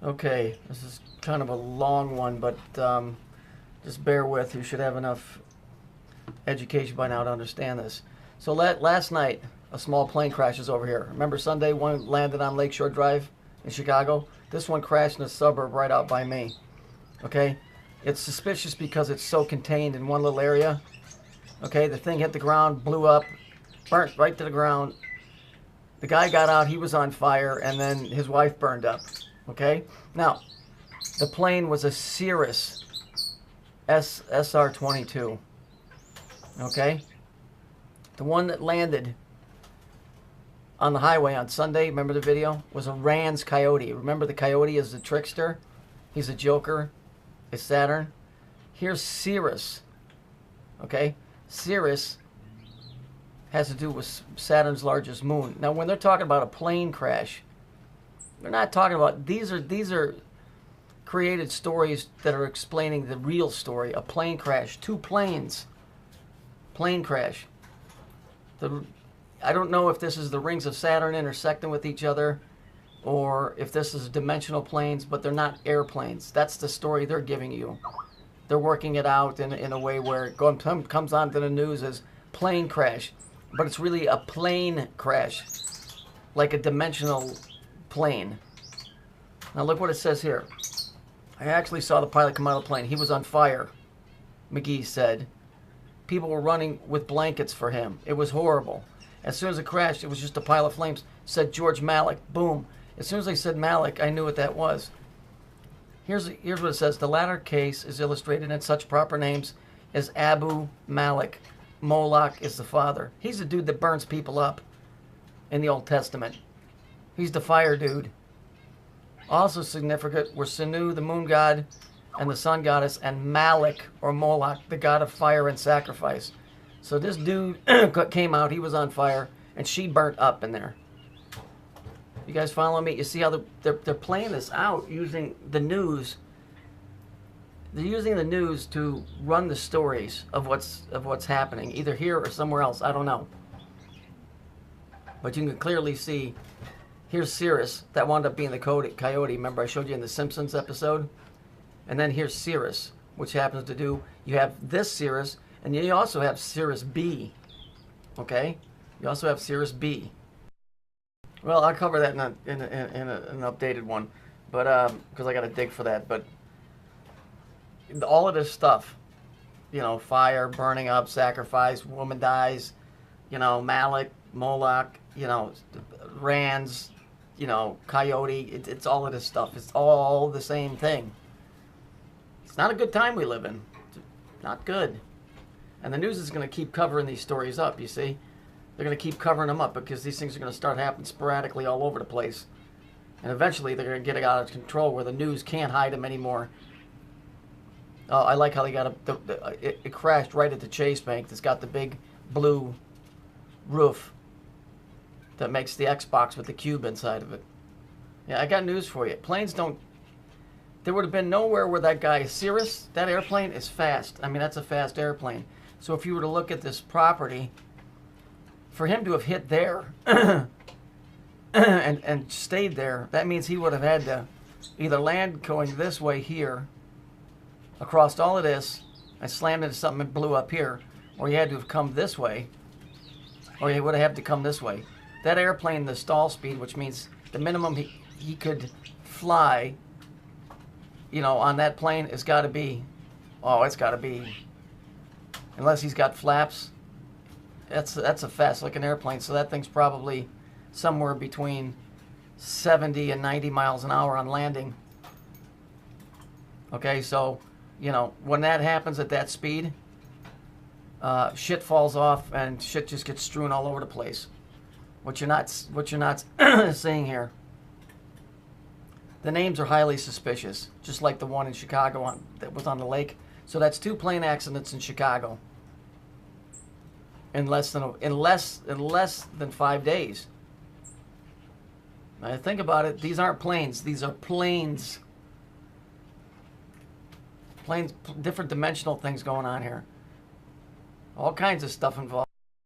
Okay, this is kind of a long one, but just bear with. You should have enough education by now to understand this. So last night, a small plane crashes over here. Remember Sunday, one landed on Lakeshore Drive in Chicago? This one crashed in a suburb right out by me. Okay? It's suspicious because it's so contained in one little area. Okay, the thing hit the ground, blew up, burnt right to the ground. The guy got out, he was on fire, and then his wife burned up. Okay? Now, the plane was a Cirrus SR-22. Okay? The one that landed on the highway on Sunday, remember the video? Was a Rand's Coyote. Remember the Coyote is the trickster? He's a joker. It's Saturn. Here's Cirrus. Okay? Cirrus has to do with Saturn's largest moon. Now, when they're talking about a plane crash, they're not talking about, these are created stories that are explaining the real story. A plane crash, two planes, plane crash. I don't know if this is the rings of Saturn intersecting with each other or if this is dimensional planes, but they're not airplanes. That's the story they're giving you. They're working it out in a way where it comes onto the news as plane crash, but it's really a plane crash, like a dimensional plane. Now look what it says here. I actually saw the pilot come out of the plane. He was on fire, McGee said. People were running with blankets for him. It was horrible. As soon as it crashed, it was just a pile of flames, said George Malik. Boom. As soon as they said Malik, I knew what that was. Here's what it says. The latter case is illustrated in such proper names as Abu Malik. Moloch is the father. He's the dude that burns people up in the Old Testament. He's the fire dude. Also significant were Sinu, the moon god, and the sun goddess, and Malik, or Moloch, the god of fire and sacrifice. So this dude came out, he was on fire, and she burnt up in there. You guys follow me? You see how they're playing this out using the news. They're using the news to run the stories of what's happening, either here or somewhere else. I don't know. But you can clearly see, here's Cirrus. That wound up being the coyote. Remember I showed you in the Simpsons episode? And then here's Cirrus, which happens to do, you have this Cirrus, and you also have Cirrus B. Okay? You also have Cirrus B. Well, I'll cover that in an updated one, but because I got to dig for that. But all of this stuff, you know, fire, burning up, sacrifice, woman dies, you know, Malik, Moloch, you know, Rands, you know, Coyote. It's all of this stuff. It's all the same thing. It's not a good time we live in. It's not good. And the news is going to keep covering these stories up, you see. They're going to keep covering them up because these things are going to start happening sporadically all over the place. And eventually they're going to get it out of control where the news can't hide them anymore. Oh, I like how they got it crashed right at the Chase Bank that's got the big blue roof that makes the Xbox with the cube inside of it. Yeah, I got news for you. Planes don't... There would have been nowhere where that guy, Cirrus, that airplane is fast. I mean, that's a fast airplane. So if you were to look at this property, for him to have hit there and stayed there, that means he would have had to either land going this way here, across all of this, and slammed into something and blew up here, or he had to have come this way, or he would have had to come this way. That airplane, the stall speed, which means the minimum he could fly, you know, on that plane, has got to be, oh, it's got to be, unless he's got flaps, that's a fast-looking airplane, so that thing's probably somewhere between 70 and 90 miles an hour on landing. Okay, so, you know, when that happens at that speed, shit falls off and shit just gets strewn all over the place. What you're not seeing here. The names are highly suspicious, just like the one in Chicago that was on the lake. So that's two plane accidents in Chicago in less than 5 days. Now think about it. These aren't planes. These are planes. Planes, different dimensional things going on here. All kinds of stuff involved.